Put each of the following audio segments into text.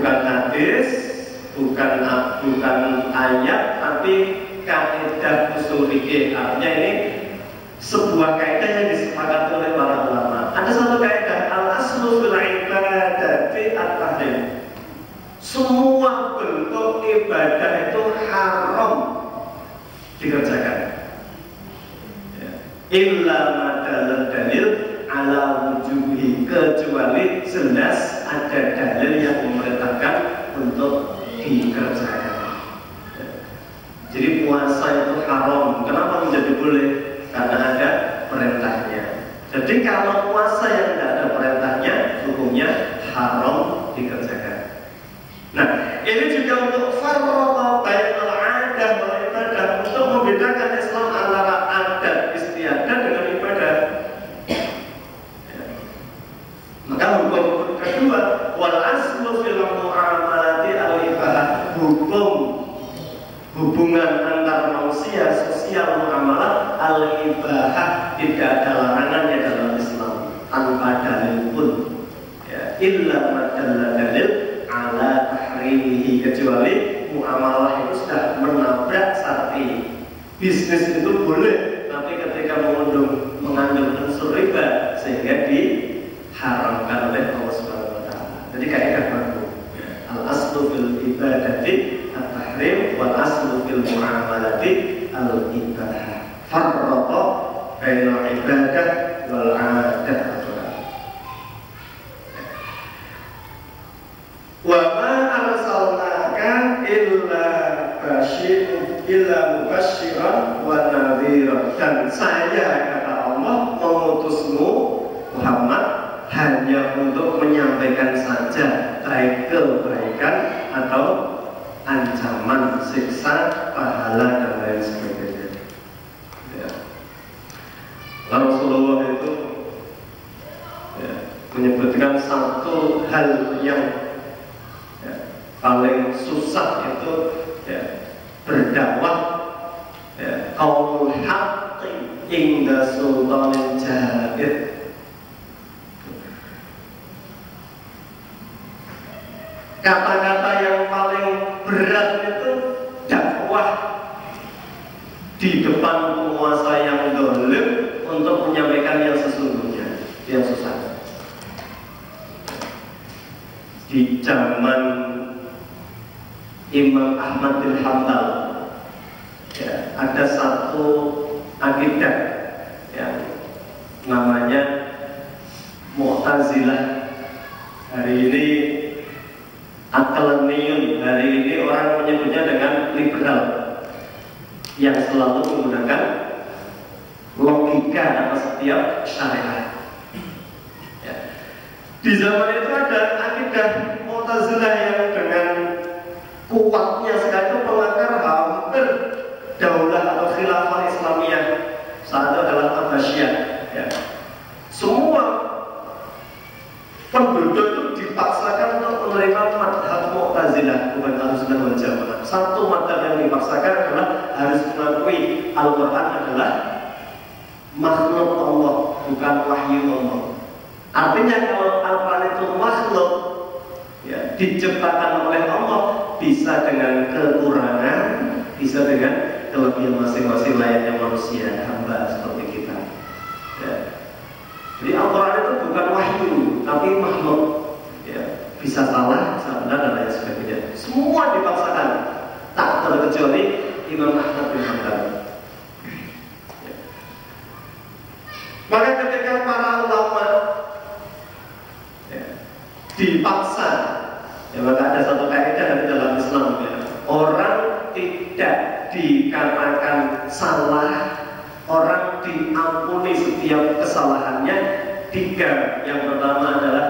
bukan hadis, bukan ayat, tapi kaidah usul fikih. Artinya ini sebuah kaidah yang disepakati oleh para ulama. Ada satu kaidah, al-aslu fil ibadati at-tahrim. Semua bentuk ibadah itu haram dikerjakan. Illa madalal dalil ala wujubi, kecuali jelas ada dalil yang memerintahkan untuk dikerjakan. Jadi puasa itu haram. Kenapa menjadi boleh? Karena ada perintahnya. Jadi kalau puasa yang tidak ada perintahnya, hukumnya haram dikerjakan. Nah, ini juga untuk farraqa bainal 'adah wal ibadah, untuk membedakan Islam antara adat istiadat dengan ibadah. Maka hukum kedua, wal aslu fil mu'amalati al-ibadah, hukum hubungan antar manusia, sosial muamalah al-ibahah, tidak ada larangannya dalam Islam tanpa dalil pun. Illa madalla dalil ala tahrimihi, kecuali muamalah itu sudah menabrak syar'i. Bisnis itu boleh, tapi ketika mengandung unsur riba sehingga diharamkan oleh Allah Subhanahu wa taala. Jadi kaidah baku. Al-aslu fil ibadati at-tahrim wal aslu fil muamalati al-ibahah. Farraqa bainal ibadah wal 'adah. Wa ma arsalnaka illa mubasysyiran wa nadhiran. Dan saya, kata Allah, mengutusmu Muhammad hanya untuk menyampaikan saja, baik kebaikan atau ancaman, siksa, pahala dan lain sebagainya. Rasulullah itu menyebutkan satu hal yang paling susah itu berdakwah qaulul haqqi inda sultanin jahir. Kata-kata yang paling berat itu dakwah di depan penguasa yang zalim untuk menyampaikan yang sesungguhnya, yang susah. Di zaman Imam Ahmad bin Hanbal ada satu akidah yang namanya Mu'tazilah. Hari ini Akalaniun, hari ini orang menyebutnya dengan liberal, yang selalu menggunakan logika atas setiap syariat. Di zaman itu ada akidah Mu'tazilah yang dengan kuatnya sekali itu melanggar hampir daulah atau khilafah Islamiyah. Saat itu adalah Abbasiyah. Semua penduduk itu dipaksakan untuk menerima madhab Mu'tazilah, bukan Ahlussunnah wal Jamaah. Satu madhab yang dipaksakan adalah harus mengakui Al-Quran adalah makhluk Allah, bukan wahyu Allah. Artinya kalau Al-Quran itu makhluk, diciptakan oleh Allah, bisa dengan kekurangan, bisa dengan kelebihan masing-masing layaknya manusia, hamba seperti kita. Jadi Al-Quran itu bukan wahyu, tapi makhluk. Bisa salah, bisa benar dan lain sebagainya. Semua dipaksakan, tak terkecuali Imam Ahmad bin Hanbal. Maka ketika para ulama dipaksa, maka ada satu kaidah dari dalam Islam, orang tidak dikatakan salah, orang diampuni setiap kesalahannya. Tiga, yang pertama adalah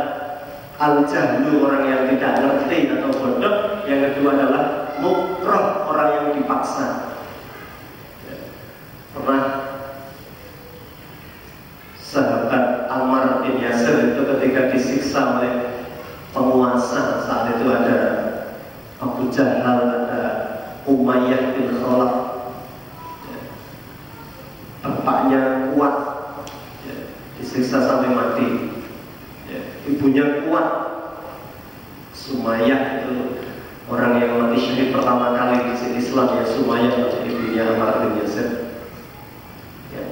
al-jahlu, orang yang tidak ngerti atau bodoh. Yang kedua adalah mukrah, orang yang dipaksa. Pernah sahabat Ammar bin Yasir itu ketika disiksa oleh penguasa, saat itu ada Abu Jahal, ada Umayyah bin Khalaf, bapaknya kuat, disiksa sampai mati, ibunya kuat, Sumayyah itu orang yang mati syahid pertama kali di Islam, ya. Sumayyah itu ibunya Ammar bin Yasir. Ya.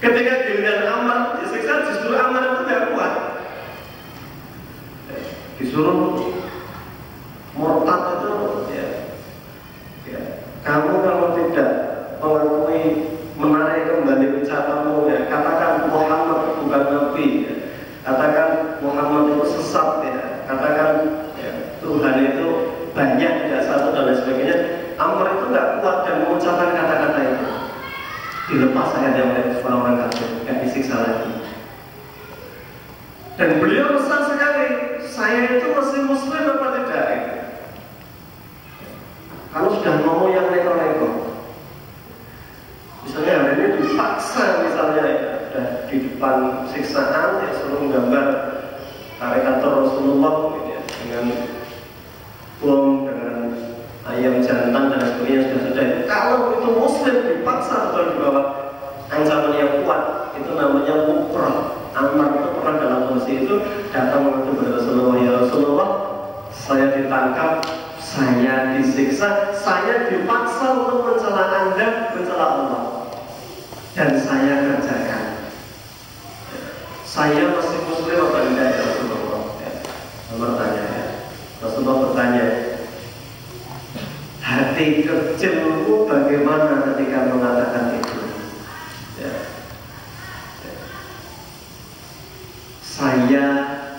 Ketika giliran Ammar disiksa, justru Ammar itu tidak kuat. Ya. Disuruh murtad itu, ya. Ya. Kamu kalau tidak mengakui, menarik kembali ucapanmu, ya, katakan Muhammad bukan Nabi, ya. Katakan Muhammad itu sesat, ya. Katakan, ya, Tuhan itu banyak, tidak satu, dan lain sebagainya. Ammar itu nggak kuat dan mengucapkan kata-kata itu. Dilepas saja oleh orang-orang kafir, nggak disiksa lagi. Dan beliau besar sekali, saya itu masih muslim apa tidak? Kalau sudah ngomong yang neko-neko, misalnya hari ini dipaksa, misalnya ya, di depan siksaan, ya, suruh menggambar karikatur Rasulullah, gitu ya, dengan bom, dengan ayam jantan dan sebagainya, sudah. Kalau itu muslim dipaksa atau di bawah ancaman yang kuat, itu namanya mukrah. Ammar itu pernah dalam kondisi itu datang menghadap kepada Rasulullah, ya Rasulullah, saya ditangkap, saya disiksa, saya dipaksa untuk mencela Anda, mencela Allah, dan saya kerjakan. Saya masih muslim apa tidak, ya Rasulullah? Ya. Bertanya, ya. Rasulullah bertanya, hati kecilmu bagaimana ketika mengatakan itu? Ya. Ya. Saya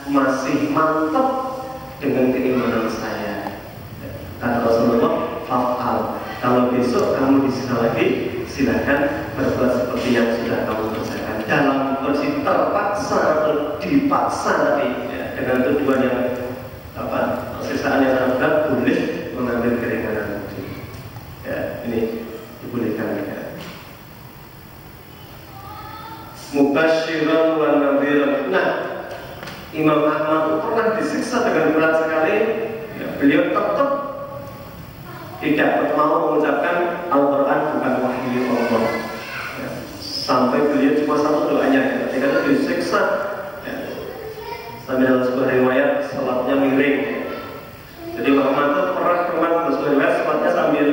masih mantap dengan keimanan saya. Ya. Kata Rasulullah, fa'al. Kalau besok kamu disiksa lagi, silakan berbuat seperti yang sudah kamu kerjakan. Dalam kondisi terpaksa atau dipaksa tadi, ya, dengan tujuan yang siksaan yang sangat berat, boleh mengambil keringanan. Ya, ini dibolehkan. Ya. Mubasyiran wa nadhiran. Nah, Imam Ahmad pernah disiksa dengan berat sekali. Ya, beliau tetap tidak mau mengucapkan Al-Quran bukan wahyu Allah. Ya, sampai beliau cuma satu doanya. Ketika itu disiksa, ya, sampai dalam sebuah riwayat salatnya miring. Jadi Muhammad itu pernah sebuah riwayat salatnya sambil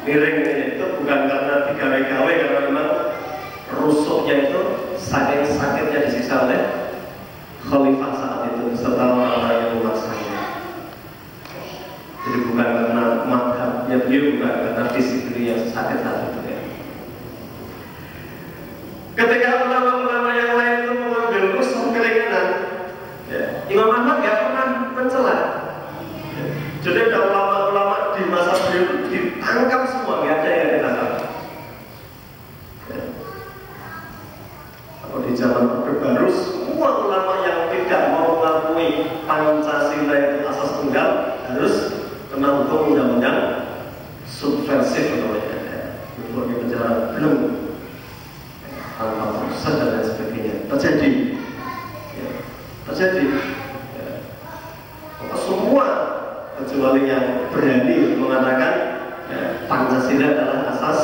miring. Itu bukan karena digawe-gawe, karena memang rusuknya itu saking sakitnya disiksa oleh khalifah saat itu serta orang-orang yang memaksanya. Jadi bukan karena madhabnya beliau, bukan karena fisik beliau yang sakit saat itu, ya. Ketika ulama-ulama yang lain itu mengambil rusuh keringanan, ya, Imam Ahmad gak pernah mencela. Ya. Jadi ada ulama-ulama di masa beliau ditangkap semua, gak ada yang ditangkap. Ya. Kalau di zaman Orde Baru, semua ulama yang tidak mau mengakui Pancasila itu asas tunggal harus kena hukum undang-undang subversif namanya, ya. Berbagai penjara belum tanpa proses dan lain sebagainya terjadi, ya. Terjadi, ya. Semua kecuali yang berani mengatakan, ya, Pancasila adalah asas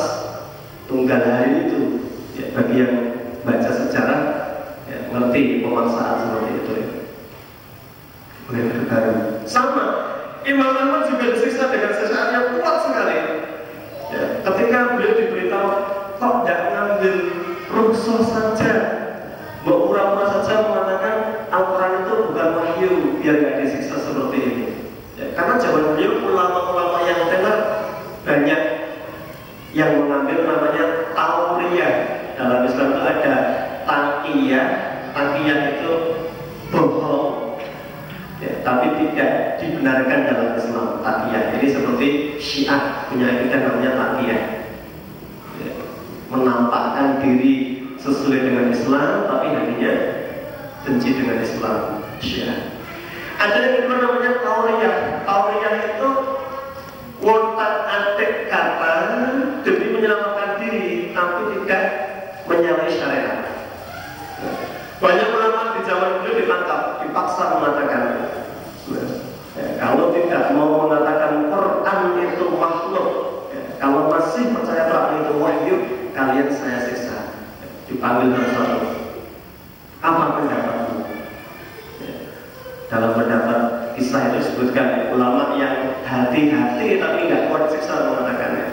tunggal hari itu, ya. Bagi yang baca sejarah, ya, ngerti pemaksaan seperti itu, ya. Orde Baru sama. Imam Ahmad juga disiksa dengan siksaan yang kuat sekali, ya. Ketika beliau diberitahu, kok tidak ngambil rukhsah saja, mau pura-pura saja mengatakan Al-Quran itu bukan wahyu, biar tidak disiksa seperti ini, ya. Karena zaman beliau ulama-ulama yang tenar banyak yang mengambil namanya tauriyah. Dalam Islam itu ada taqiyah. Taqiyah itu bohong, ya, tapi tidak dibenarkan dalam Islam. Taqiyah jadi seperti Syiah punya akidah namanya taqiyah, ya, menampakkan diri sesuai dengan Islam tapi hatinya benci dengan Islam, Syiah. Ada yang kedua namanya tauriyah. Tauriyah itu wontak-atik kata demi menyelamatkan diri tapi tidak menyalahi syariat. Banyak ulama di zaman dulu ditangkap, dipaksa mengatakan, ya, kalau tidak mau mengatakan Quran itu makhluk, ya, kalau masih percaya Quran itu wahyu, kalian saya siksa. Ya, dipanggil satu. Apa pendapatmu? Ya, dalam pendapat disebutkan ulama yang hati-hati tapi nggak kuat siksa mengatakannya.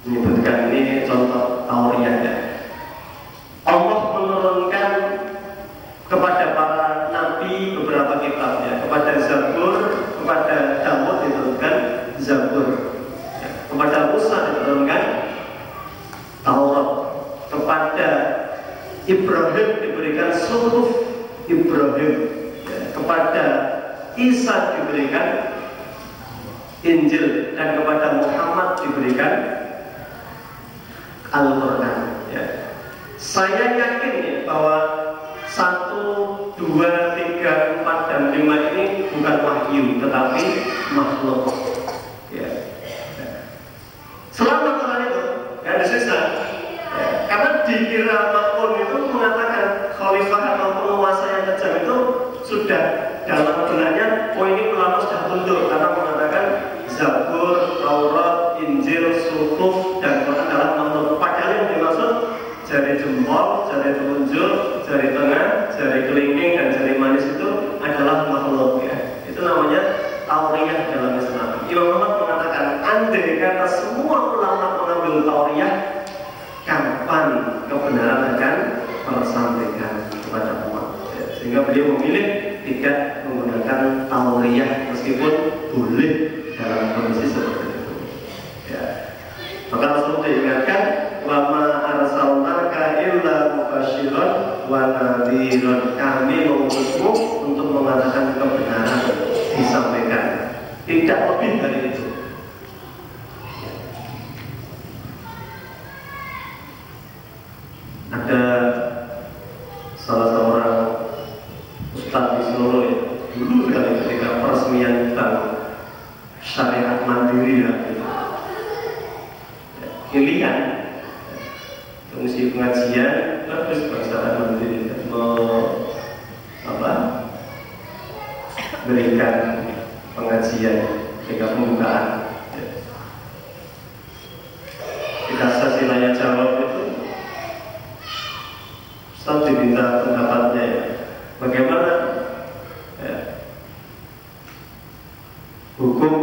Menyebutkan ini contoh tauriahnya. Allah menurunkan kepada para nabi beberapa kitabnya. Kepada Zabur, kepada Daud diturunkan Zabur, kepada Musa diturunkan Taurat, kepada Ibrahim diberikan Suhuf Ibrahim, kepada Isa diberikan Injil, dan kepada Muhammad diberikan Al-Quran. Saya yakin ya, bahwa 1, 2, 3, 4, dan 5 ini bukan wahyu, tetapi makhluk. Selama Quran itu nggak ada sisa. Karena dikira makhluk itu mengatakan khalifah atau penguasa yang kejam itu sudah dalam benaknya, oh ini ulama sudah tunduk karena mengatakan Zabur, Taurat, Injil, Suhuf, dan Quran adalah makhluk. Padahal yang dimaksud jari jempol, jari telunjuk, jari tengah, jari kelingking, dan jari manis itu adalah makhluk ya. Itu namanya tauriah dalam Islam. Imam Ahmad mengatakan, andai kata semua ulama mengambil tauriah, kapan kebenaran akan tersampaikan kepada umat? Sehingga beliau memilih tidak menggunakan tauriah meskipun boleh dalam kondisi seperti itu. Ya. Maka Rasul diingatkan, wa ma arsalnaka illa mubasyiran wa nadhiran. Kami mengutusmu untuk mengatakan kebenaran disampaikan, tidak lebih dari itu. Ada salah seorang ustaz di Solo ya, dulu sekali ketika peresmian bank syariat mandiri ya, pilihan fungsi pengajian bagus syariat mandiri berikan pengajian ketika pembukaan. Ketika sesi tanya jawab itu Ustaz diminta pendapatnya ya, bagaimana hukum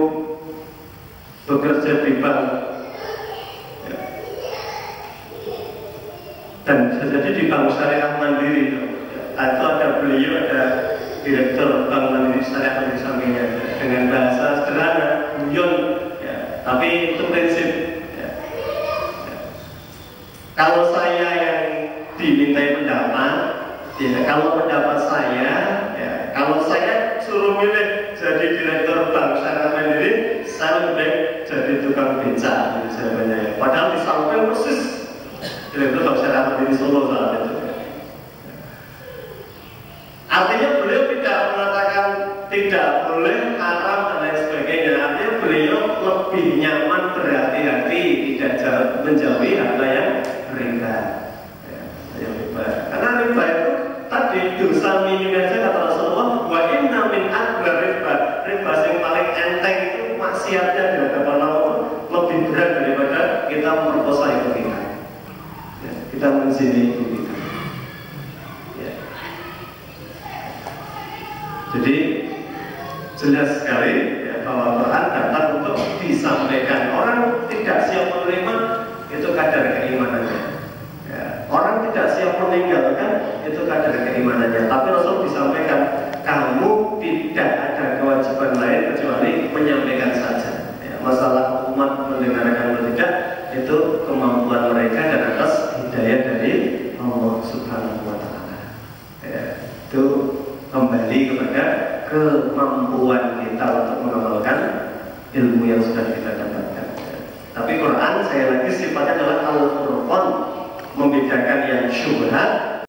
bekerja di bank dan jadi di bank syariah mandiri atau ada beliau, ada direktur bank mandiri syariah di sampingnya dengan bahasa sederhana, guyon ya, tapi itu prinsip ya. Kalau saya yang dimintai pendapat ya, kalau pendapat saya ya, kalau saya suruh milih jadi direktur bank syariah mandiri, saya lebih baik jadi tukang beca misalnya. Padahal di samping persis direktur bank syariah mandiri Solo saat itu. Artinya beliau tidak mengatakan tidak boleh, haram dan lain sebagainya. Artinya beliau lebih nyaman berhati-hati, tidak menjauhi harta yang riba. Karena riba itu tadi dosa minim aja kata Rasulullah, wa inna min akbar riba. Riba yang paling enteng itu maksiatnya di hadapan Allah lebih berat daripada kita memperkosa ibu kita. Ya, kita menzini ibu kita. Ya. Jadi jelas sekali ya, bahwa Quran datang untuk disampaikan. Orang tidak siap menerima itu kadar keimanannya. Orang tidak siap meninggalkan itu kadar keimanannya. Tapi Rasul disampaikan, kamu tidak ada kewajiban lain kecuali menyampaikan saja ya, masalah umat mendengarkan atau tidak itu kemampuan mereka dan atas hidayah dari Allah Subhanahu wa Ta'ala ya, itu kembali kepada kemampuan kita untuk mengamalkan ilmu yang sudah kita dapatkan ya. Tapi Quran saya lagi sifatnya adalah Al-Qur'an, membedakan yang syubhat